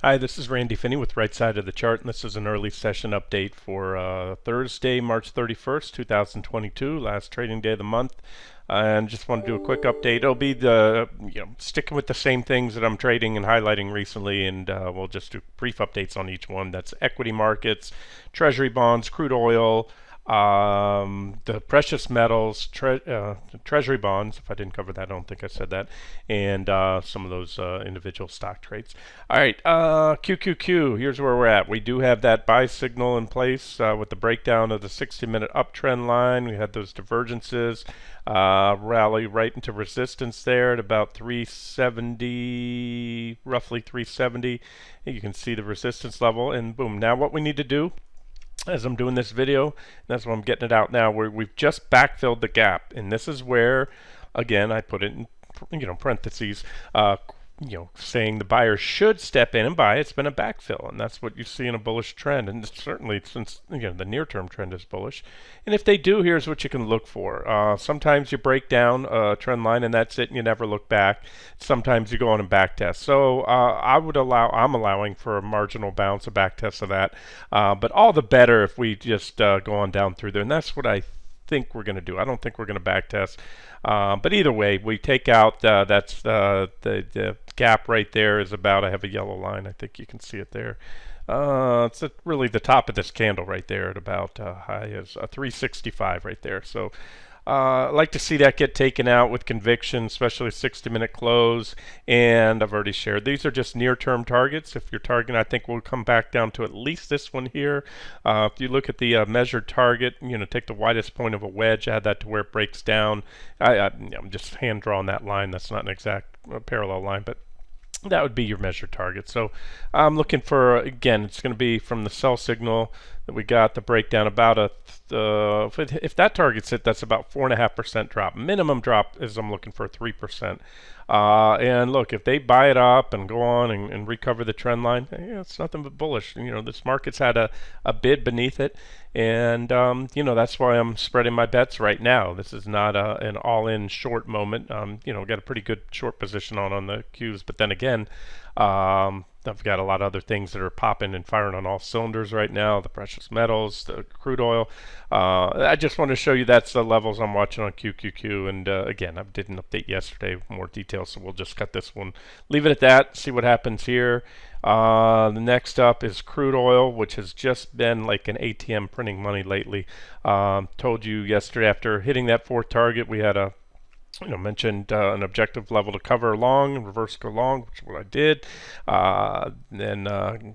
Hi, this is Randy Finney with Right Side of the Chart, and this is an early session update for Thursday, March 31st, 2022, last trading day of the month. And just want to do a quick update. It'll be sticking with the same things that I'm trading and highlighting recently, and we'll just do brief updates on each one. That's equity markets, Treasury Bonds, crude oil, the precious metals, Treasury bonds. If I didn't cover that, I don't think I said that, and some of those individual stock trades. All right, QQQ. Here's where we're at. We do have that buy signal in place with the breakdown of the 60-minute uptrend line. We had those divergences, rally right into resistance there at about 370, roughly 370. You can see the resistance level, and boom. Now what we need to do, as I'm doing this video, and that's why I'm getting it out now, where we've just backfilled the gap, and this is where, again, I put it in parentheses, saying the buyer should step in and buy. It's been a backfill, and that's what you see in a bullish trend, and certainly since the near-term trend is bullish. And if they do, here's what you can look for. Sometimes you break down a trend line, and that's it, and you never look back. Sometimes you go on and back test. So I'm allowing for a marginal bounce, a back test of that. But all the better if we just go on down through there, and that's what I think we're going to do. I don't think we're going to back test. But either way, we take out, that's the gap right there is about, I have a yellow line, I think you can see it there. It's really the top of this candle right there at about high as 365 right there. So I'd like to see that get taken out with conviction, especially a 60-minute close. And I've already shared, these are just near-term targets. If you're targeting, I think we'll come back down to at least this one here. If you look at the measured target, take the widest point of a wedge, add that to where it breaks down. I'm just hand drawing that line. That's not an exact parallel line, but that would be your measured target. So I'm looking for, again, it's going to be from the sell signal that we got the breakdown about if that target's hit, that's about 4.5% drop. Minimum drop is I'm looking for 3%. And look, if they buy it up and go on and recover the trend line, it's nothing but bullish. This market's had a bid beneath it, and that's why I'm spreading my bets right now. This is not an all-in short moment. Got a pretty good short position on the Qs, but then again, I've got a lot of other things that are popping and firing on all cylinders right now. The precious metals, the crude oil. I just want to show you that's the levels I'm watching on QQQ. And again, I did an update yesterday with more details, so we'll just cut this one. Leave it at that. See what happens here. The next up is crude oil, which has just been like an ATM printing money lately. Told you yesterday after hitting that fourth target, we had a mentioned an objective level to cover long and reverse go long, which is what I did. Then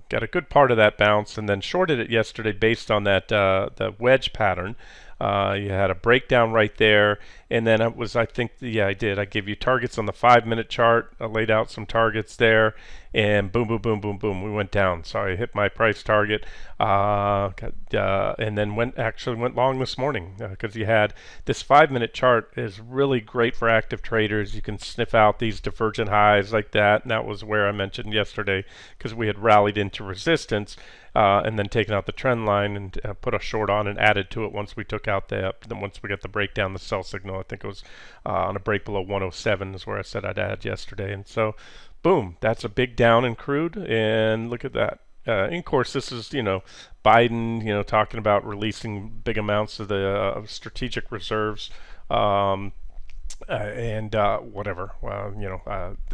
got a good part of that bounce, and then shorted it yesterday based on that the wedge pattern. You had a breakdown right there, and then it was, I think, I did. I gave you targets on the 5-minute chart. I laid out some targets there, and boom, boom, boom, boom, boom, we went down. So I hit my price target, and then actually went long this morning because you had this 5-minute chart is really great for active traders. You can sniff out these divergent highs like that, and that was where I mentioned yesterday because we had rallied into resistance. And then taken out the trend line and put a short on and added to it once we took out then once we got the breakdown, the sell signal. I think it was on a break below 107 is where I said I'd add yesterday. And so, boom, that's a big down in crude. And look at that. And of course, this is Biden talking about releasing big amounts of the strategic reserves. And whatever.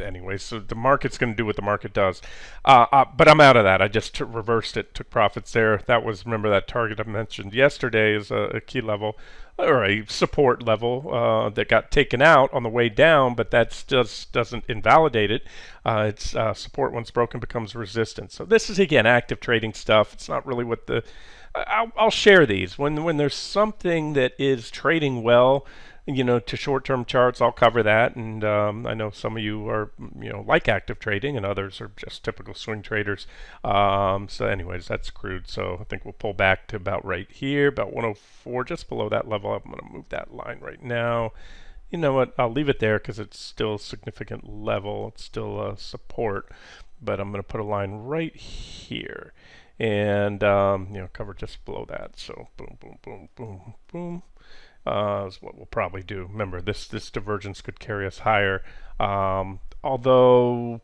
Anyway, so the market's going to do what the market does. But I'm out of that. I just reversed it, took profits there. That was, remember that target I mentioned yesterday is a key level or a support level that got taken out on the way down, but that just doesn't invalidate it. It's support once broken becomes resistance. So this is, again, active trading stuff. It's not really what the... I'll share these. When there's something that is trading well, to short-term charts, I'll cover that. And I know some of you are, like active trading, and others are just typical swing traders. So anyways, that's crude. So I think we'll pull back to about right here, about 104, just below that level. I'm going to move that line right now. You know what? I'll leave it there because it's still a significant level. It's still support. But I'm going to put a line right here. And, cover just below that. So boom, boom, boom, boom, boom. Is what we'll probably do. Remember, this divergence could carry us higher. Although,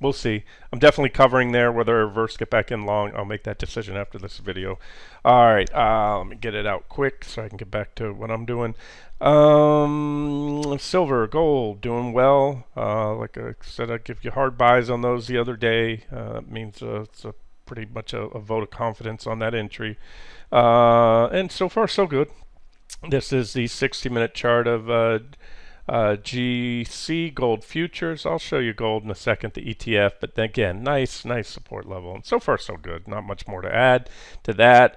we'll see. I'm definitely covering there. Whether I reverse, get back in long, I'll make that decision after this video. All right, let me get it out quick so I can get back to what I'm doing. Silver, gold, doing well. Like I said, I give you hard buys on those the other day. It means it's pretty much a vote of confidence on that entry. And so far, so good. This is the 60-minute chart of GC gold futures. I'll show you gold in a second, the ETF, but then again, nice support level, and so far so good. Not much more to add to that.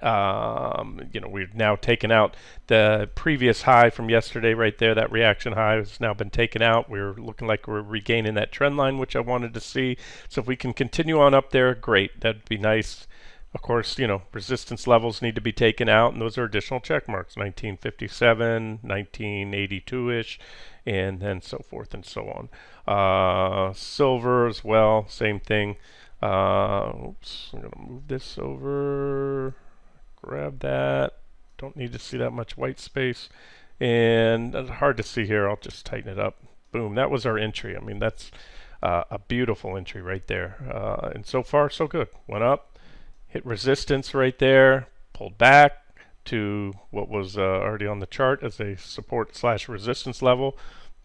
We've now taken out the previous high from yesterday right there. That reaction high has now been taken out. We're looking like we're regaining that trend line, which I wanted to see. So if we can continue on up there, great. That'd be nice. Of course, resistance levels need to be taken out, and those are additional check marks, 1957, 1982-ish, and then so forth and so on. Silver as well, same thing. Oops, I'm going to move this over, grab that. Don't need to see that much white space. And hard to see here, I'll just tighten it up. Boom, that was our entry. I mean, that's a beautiful entry right there. And so far, so good. Went up. Hit resistance right there, pulled back to what was already on the chart as a support / resistance level,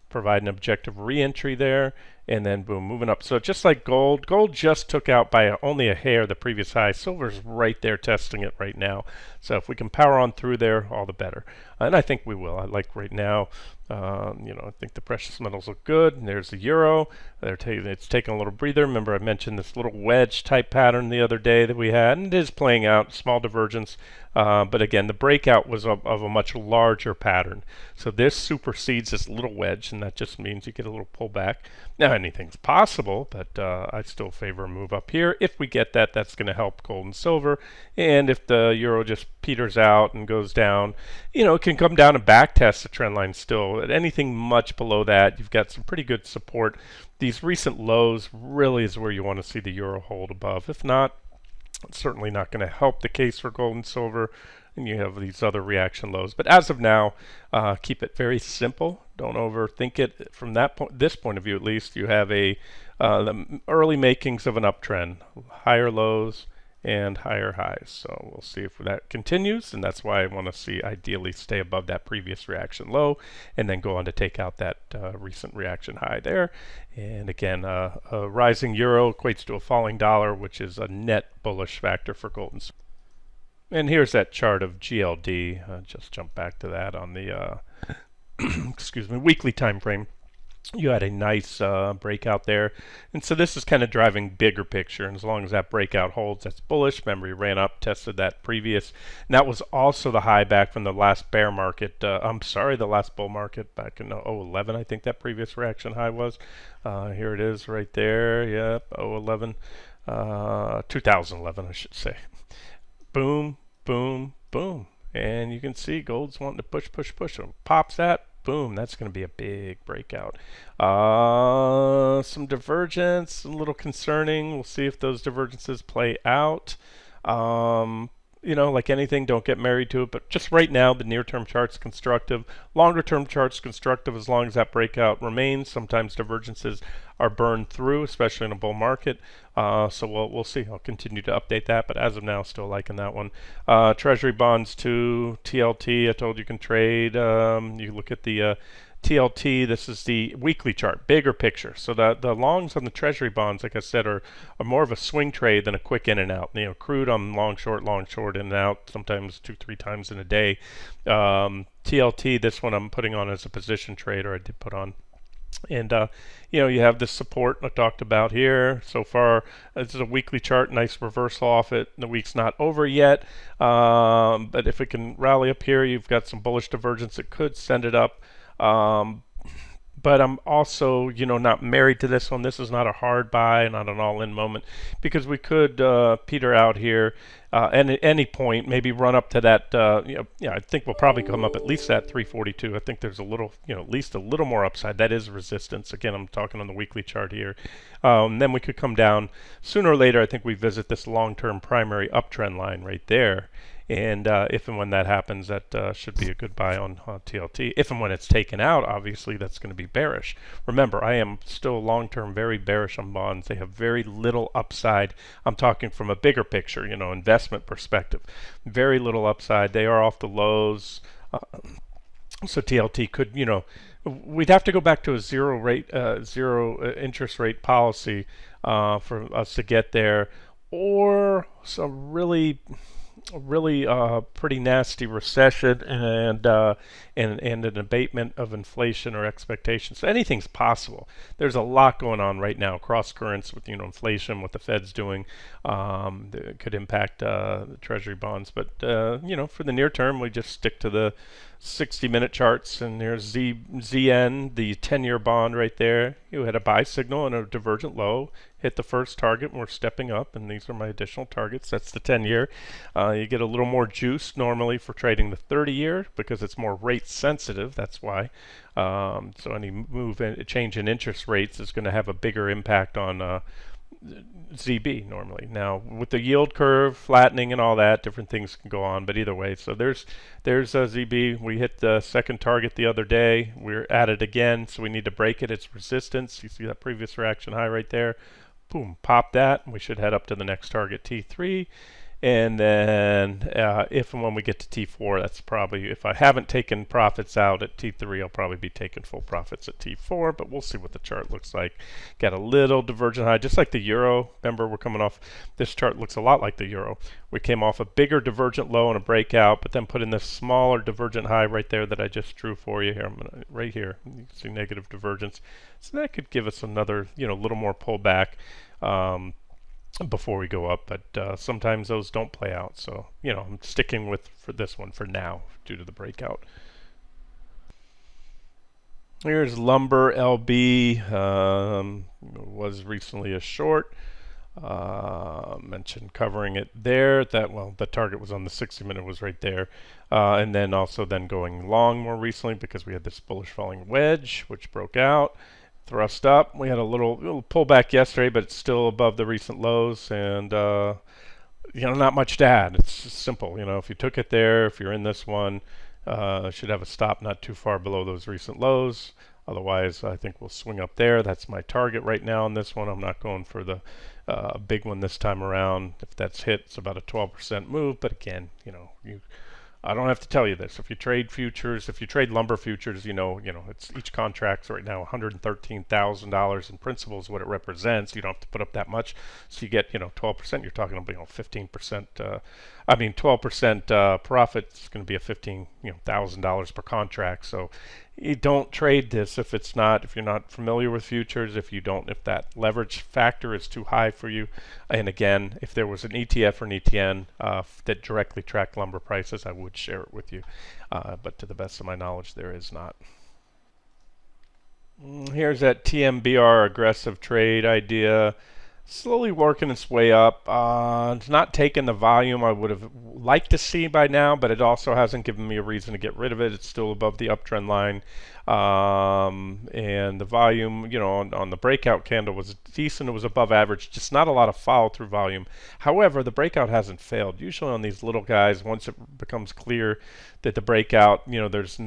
provide an objective re-entry there, and then boom, moving up. So just like gold just took out by only a hair the previous high. Silver's right there testing it right now. So if we can power on through there, all the better. And I think we will. I like right now, I think the precious metals look good. And there's the euro. It's taking a little breather. Remember I mentioned this little wedge type pattern the other day that we had, and it is playing out, small divergence. But again, the breakout was of a much larger pattern. So this supersedes this little wedge, and that just means you get a little pullback. Now anything's possible, but I still favor a move up here. If we get that, that's going to help gold and silver. And if the euro just peters out and goes down, it can come down and back test the trend line still. At anything much below that, you've got some pretty good support. These recent lows really is where you want to see the euro hold above. If not, it's certainly not going to help the case for gold and silver, and you have these other reaction lows. But as of now, keep it very simple. Don't overthink it. From this point of view, at least, you have the early makings of an uptrend, higher lows and higher highs. So we'll see if that continues, and that's why I want to see ideally stay above that previous reaction low and then go on to take out that recent reaction high there. And again, a rising euro equates to a falling dollar, which is a net bullish factor for gold and silver. And here's that chart of GLD. Just jump back to that on the weekly time frame. You had a nice breakout there, and so this is kind of driving bigger picture, and as long as that breakout holds, that's bullish. Remember, we ran up, tested that previous, and that was also the high back from the last bear market, the last bull market back in 2011, I think that previous reaction high was. Here it is right there, yep, 2011 I should say. Boom, boom, boom, and you can see gold's wanting to push. So pops that. Boom, that's going to be a big breakout. Some divergence, a little concerning. We'll see if those divergences play out. Like anything, don't get married to it. But just right now, the near-term chart's constructive. Longer-term chart's constructive as long as that breakout remains. Sometimes divergences are burned through, especially in a bull market. So we'll see. I'll continue to update that. But as of now, still liking that one. Treasury Bonds 2, TLT, I told you can trade. You look at the TLT, this is the weekly chart, bigger picture. So the longs on the Treasury bonds, like I said, are more of a swing trade than a quick in and out. Crude on long, short, in and out, sometimes 2-3 times in a day. TLT, this one I'm putting on as a position trade, or I did put on. And you have this support I talked about here. So far, this is a weekly chart, nice reversal off it. The week's not over yet, but if it can rally up here, you've got some bullish divergence that could send it up. But I'm also, not married to this one. This is not a hard buy, not an all-in moment, because we could peter out here and at any point maybe run up to that. I think we'll probably come up at least at 342. I think there's a little, at least a little more upside. That is resistance. Again, I'm talking on the weekly chart here. Then we could come down sooner or later. I think we visit this long-term primary uptrend line right there. And if and when that happens, that should be a good buy on TLT. If and when it's taken out, obviously that's going to be bearish. Remember, I am still long-term very bearish on bonds. They have very little upside. I'm talking from a bigger picture, investment perspective. Very little upside. They are off the lows. So TLT could, we'd have to go back to a zero interest rate policy for us to get there, or some really pretty nasty recession and an abatement of inflation or expectations. So anything's possible. There's a lot going on right now, cross currents with inflation, what the Fed's doing that could impact the Treasury bonds. But for the near term, we just stick to the 60-minute charts, and there's ZN, the 10-year bond right there. You had a buy signal and a divergent low, hit the first target, and we're stepping up, and these are my additional targets. That's the 10-year. You get a little more juice normally for trading the 30-year because it's more rate sensitive. That's why. So any change in interest rates is going to have a bigger impact on ZB normally. Now with the yield curve flattening and all that, different things can go on, but either way, so there's ZB. We hit the second target the other day. We're at it again, so we need to break it. It's resistance. You see that previous reaction high right there. Boom, pop that. We should head up to the next target, T3. And then if and when we get to T4, that's probably, if I haven't taken profits out at T3, I'll probably be taking full profits at T4, but we'll see what the chart looks like. Got a little divergent high, just like the euro. Remember, we're coming off, this chart looks a lot like the euro. We came off a bigger divergent low and a breakout, but then put in this smaller divergent high right there that I just drew for you here. I'm gonna, right here, you can see negative divergence. So that could give us another, little more pullback before we go up, but sometimes those don't play out. So, I'm sticking with for this one for now due to the breakout. Here's lumber LB, was recently a short. Mentioned covering it there. The target was on the 60-minute, was right there, and then also going long more recently because we had this bullish falling wedge which broke out. Thrust up. We had a little pullback yesterday, but it's still above the recent lows, and not much to add. It's just simple. If you took it there, if you're in this one, should have a stop not too far below those recent lows. Otherwise, I think we'll swing up there. That's my target right now on this one. I'm not going for the big one this time around. If that's hit, it's about a 12% move. But again, I don't have to tell you this. If you trade futures, if you trade lumber futures, it's each contract's right now $113,000 in principal is what it represents. You don't have to put up that much, so you get 12%. You're talking about 15%. 12% profit is going to be a $15,000 per contract. So you don't trade this if you're not familiar with futures, if that leverage factor is too high for you. And again, if there was an ETF or an ETN that directly tracked lumber prices, I would share it with you. But to the best of my knowledge, there is not. Here's that Tmbr aggressive trade idea. Slowly working its way up. It's not taking the volume I would have liked to see by now, but it also hasn't given me a reason to get rid of it. It's still above the uptrend line. And the volume, on the breakout candle was decent. It was above average, just not a lot of follow through volume. However, the breakout hasn't failed. Usually on these little guys, once it becomes clear that the breakout, there's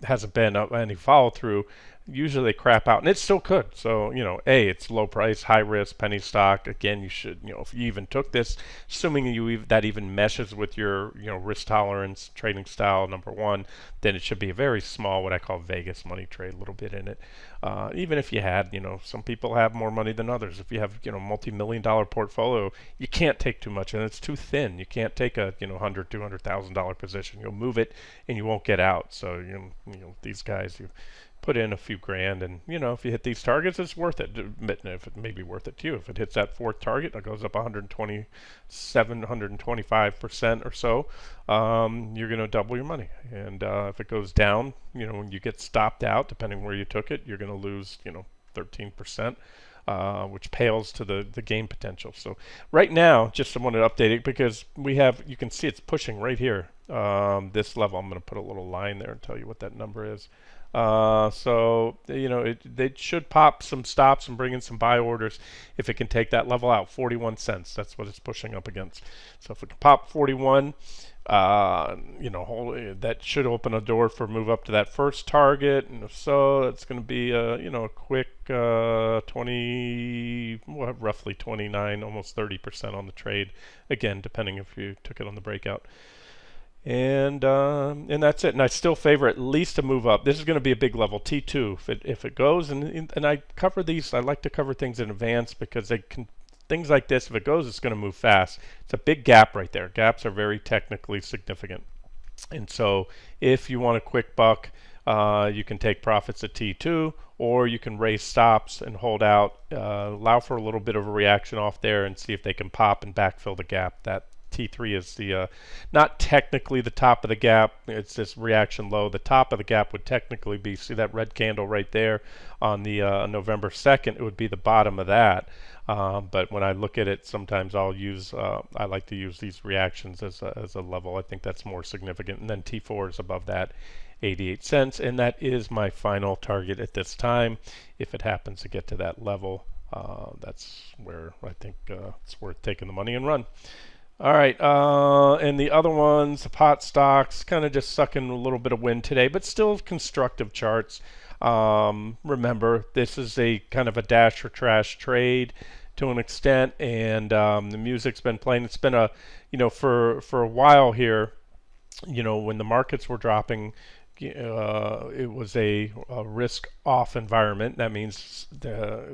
hasn't been any follow through, usually they crap out, and it still could. So, it's low price, high risk, penny stock. Again, you should, if you even took this, assuming that even meshes with your, risk tolerance, trading style, number one, then it should be a very small, what I call Vegas money trade, a little bit in it. Even if you had, some people have more money than others. If you have, multi-million-dollar portfolio, you can't take too much, and it's too thin. You can't take a, $100,000, $200,000 position. You'll move it, and you won't get out. So, these guys, you put in a few grand, and if you hit these targets, it's worth it. If it may be worth it to you. If it hits that fourth target, it goes up 125% or so, you're going to double your money. And if it goes down, when you get stopped out, depending where you took it, you're going to lose 13%. Which pales to the gain potential. So right now, just I wanted to update it because you can see it's pushing right here, this level. I'm going to put a little line there and tell you what that number is. So they should pop some stops and bring in some buy orders if it can take that level out. 41 cents. That's what it's pushing up against. So if it can pop 41, that should open a door for move up to that first target. And if so, it's going to be a quick 20, well, roughly 29, almost 30% on the trade. Again, depending if you took it on the breakout. And that's it. And I still favor at least a move up. This is going to be a big level, T2. If it goes, and I cover these, I like to cover things in advance because they can, things like this, if it goes, it's going to move fast. It's a big gap right there. Gaps are very technically significant. And so if you want a quick buck, you can take profits at T2, or you can raise stops and hold out, allow for a little bit of a reaction off there and see if they can pop and backfill the gap. That T3 is the not technically the top of the gap. It's this reaction low. The top of the gap would technically be, see that red candle right there on the November 2nd, it would be the bottom of that. But when I look at it, sometimes I'll use, I like to use these reactions as a level. I think that's more significant. And then T4 is above that, 88 cents. And that is my final target at this time. If it happens to get to that level, that's where I think it's worth taking the money and run. All right, and the other ones, the pot stocks, kind of just sucking a little bit of wind today, but still constructive charts. Remember, this is a kind of a dash or trash trade to an extent, and the music's been playing. It's been a, for a while here, when the markets were dropping, it was a risk-off environment. That means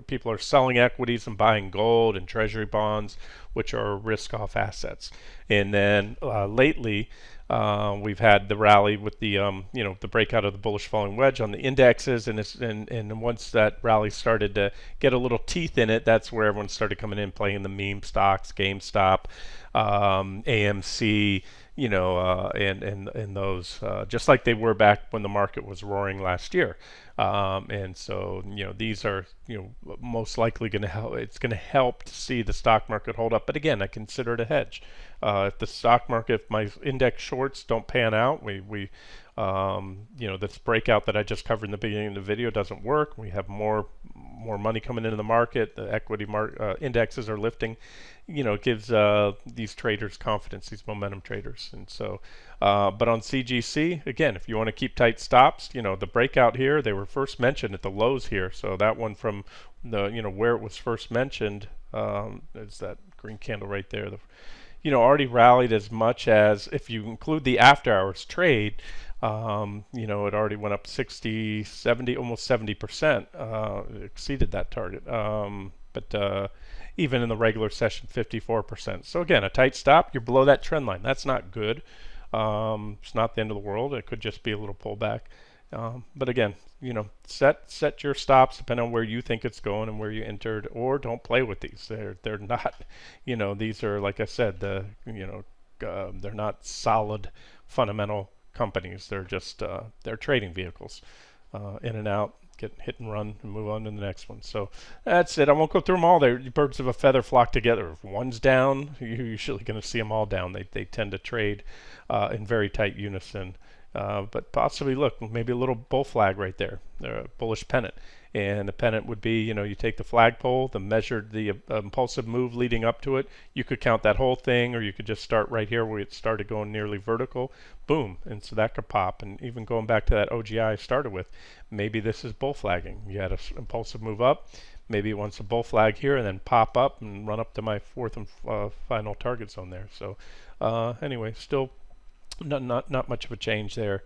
people are selling equities and buying gold and Treasury Bonds, which are risk-off assets. And then lately, we've had the rally with the the breakout of the bullish falling wedge on the indexes, and once that rally started to get a little teeth in it, that's where everyone started coming in, playing the meme stocks, GameStop, AMC. And those, just like they were back when the market was roaring last year. And so, these are, most likely going to help. It's going to help to see the stock market hold up. But again, I consider it a hedge. If the stock market, if my index shorts don't pan out, this breakout that I just covered in the beginning of the video doesn't work. We have more money coming into the market. The equity indexes are lifting. It gives these traders confidence, these momentum traders. And so, but on CGC, again, if you want to keep tight stops, the breakout here, they were first mentioned at the lows here. So that one from the, where it was first mentioned, is that green candle right there. Already rallied as much as, if you include the after hours trade, it already went up 60, 70, almost 70%, exceeded that target. But even in the regular session, 54%. So again, a tight stop, you're below that trend line. That's not good. It's not the end of the world. It could just be a little pullback. But again, set your stops depending on where you think it's going and where you entered, or don't play with these. They're not, these are, like I said, they're not solid fundamental companies. They're just they're trading vehicles, in and out, get hit and run, and move on to the next one. So that's it. I won't go through them all. They're birds of a feather flock together. If one's down, you're usually going to see them all down. They tend to trade in very tight unison. But possibly, look, maybe a little bull flag right there, a bullish pennant. And the pennant would be, you take the flagpole, the impulsive move leading up to it. You could count that whole thing, or you could just start right here where it started going nearly vertical. Boom. And so that could pop. And even going back to that OGI I started with, maybe this is bull flagging. You had an impulsive move up. Maybe it wants a bull flag here and then pop up and run up to my fourth and final target zone there. So anyway, still not much of a change there.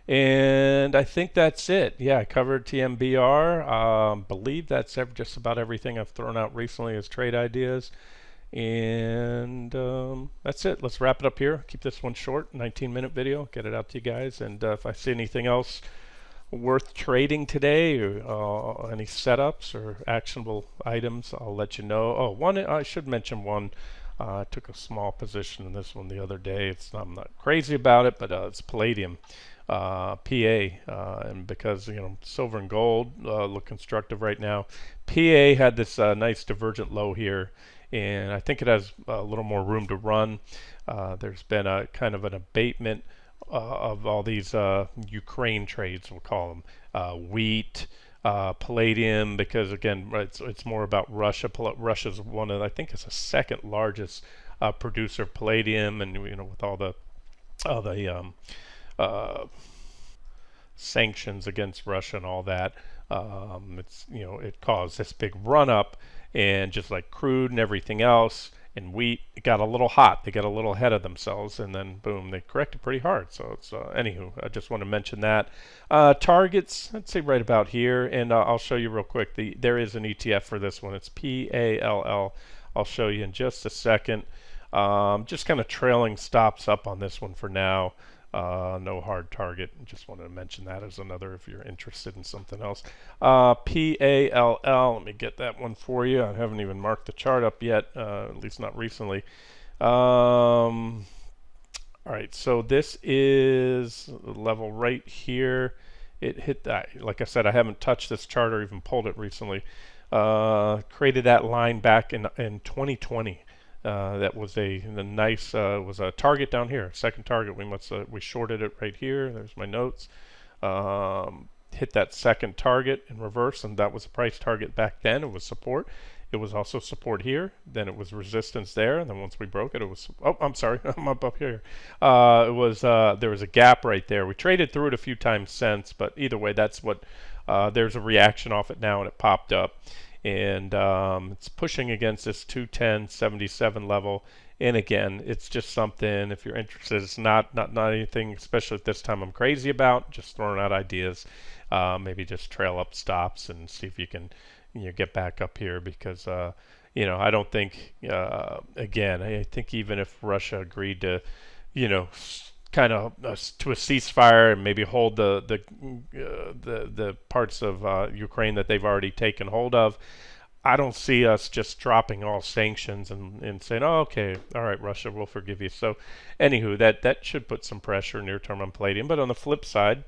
And I think that's it. Yeah, I covered TMBR. Believe that's just about everything I've thrown out recently as trade ideas. And that's it. Let's wrap it up here. Keep this one short, 19-minute video. Get it out to you guys. And if I see anything else worth trading today, or any setups or actionable items, I'll let you know. Oh, one, I should mention one. I took a small position in this one the other day. I'm not crazy about it, but it's Palladium. PA, and because silver and gold look constructive right now, PA had this nice divergent low here, and I think it has a little more room to run. There's been a kind of an abatement of all these Ukraine trades, we'll call them, wheat, palladium, because again, it's more about Russia. Russia's one of, I think it's the second largest producer of palladium, and with all the uh, sanctions against Russia and all that, it caused this big run up, and just like crude and everything else, and wheat, it got a little hot. They got a little ahead of themselves, and then boom, they corrected pretty hard. So it's anywho, I just want to mention that. Targets, I'd say right about here, and I'll show you real quick. There is an ETF for this one. It's PALL. I'll show you in just a second. Just kind of trailing stops up on this one for now. No hard target. Just wanted to mention that as another if you're interested in something else. PALL. Let me get that one for you. I haven't even marked the chart up yet, at least not recently. All right, so this is the level right here. It hit that. Like I said, I haven't touched this chart or even pulled it recently. Created that line back in 2020. That was a nice was a target down here, second target. We shorted it right here. There's my notes. Hit that second target in reverse, and that was a price target back then. It was support. It was also support here. Then it was resistance there, and then once we broke it, it was. Oh, I'm sorry, I'm up here. It was there was a gap right there. We traded through it a few times since, but either way, that's what. There's a reaction off it now, and it popped up. And it's pushing against this 210.77 level. And again, it's just something, if you're interested, it's not anything, especially at this time, I'm crazy about. Just throwing out ideas. Maybe just trail up stops and see if you can get back up here, because I don't think, again, I think even if Russia agreed to, kind of to a ceasefire and maybe hold the parts of Ukraine that they've already taken hold of, I don't see us just dropping all sanctions and saying, oh, okay, all right, Russia, we'll forgive you. So anywho, that should put some pressure near term on palladium. But on the flip side,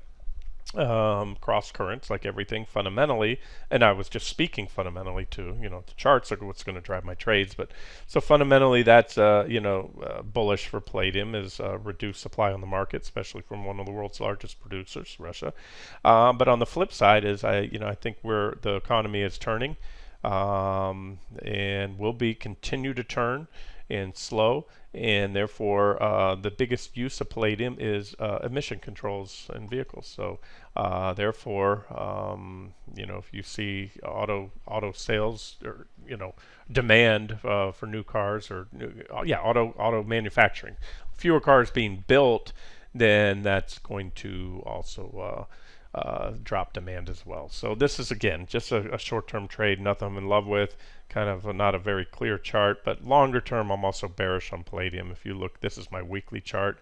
cross currents, like everything fundamentally, and I was just speaking fundamentally to the charts are what's going to drive my trades, but so fundamentally that's bullish for palladium, is reduced supply on the market, especially from one of the world's largest producers, Russia. But on the flip side is I think where the economy is turning, and will be continue to turn and slow, and therefore the biggest use of palladium is emission controls in vehicles. So therefore, if you see auto sales, or demand for new cars, or auto manufacturing, fewer cars being built, then that's going to also drop demand as well. So this is, again, just a short-term trade, nothing I'm in love with, kind of not a very clear chart, but longer term I'm also bearish on palladium. If you look, this is my weekly chart.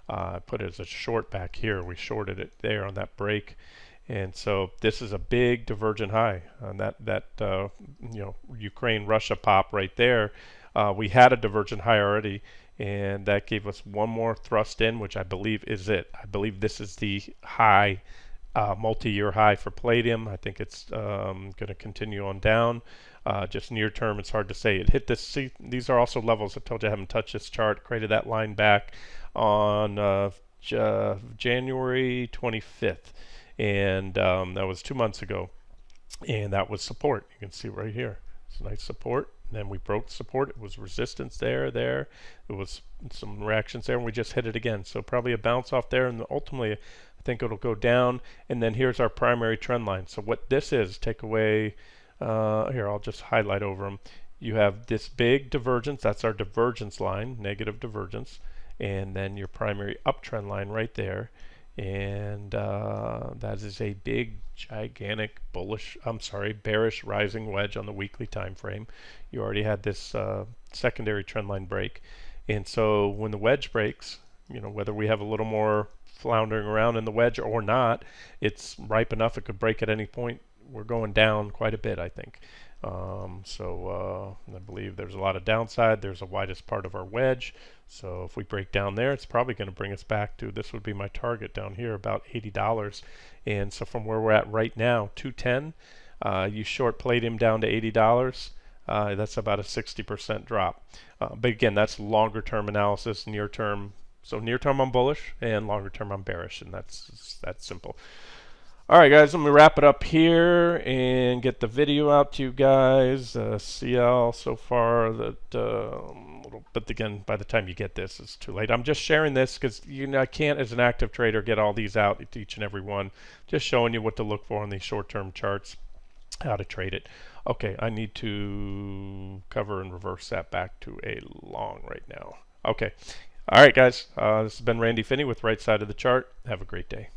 I put it as a short back here. We shorted it there on that break, and so this is a big divergent high on that Ukraine Russia pop right there. We had a divergent high already, and that gave us one more thrust in, which I believe is it. I believe this is the high, multi-year high for palladium. I think it's going to continue on down. Just near term, it's hard to say. It hit this. See, these are also levels. I told you I haven't touched this chart. Created that line back on January 25th, and that was 2 months ago, and that was support. You can see right here. It's a nice support. And then we broke support. It was resistance there. It was some reactions there, and we just hit it again. So probably a bounce off there, and ultimately I think it'll go down. And then here's our primary trend line. So what this is, take away. Here, I'll just highlight over them. You have this big divergence. That's our divergence line, negative divergence. And then your primary uptrend line right there. And that is a big, gigantic bearish rising wedge on the weekly time frame. You already had this secondary trend line break. And so when the wedge breaks, whether we have a little more floundering around in the wedge or not, it's ripe enough. It could break at any point. We're going down quite a bit, I think. So I believe there's a lot of downside. There's the widest part of our wedge. So if we break down there, it's probably going to bring us back to, this would be my target down here, about $80. And so from where we're at right now, 210, you short palladium down to $80. That's about a 60% drop. But again, that's longer term analysis. Near term, So near term I'm bullish, and longer term I'm bearish, and that's simple. All right, guys, let me wrap it up here and get the video out to you guys. CL so far, but again, by the time you get this, it's too late. I'm just sharing this because I can't, as an active trader, get all these out to each and every one. Just showing you what to look for on these short-term charts, how to trade it. Okay, I need to cover and reverse that back to a long right now. Okay. All right, guys, this has been Randy Finney with Right Side of the Chart. Have a great day.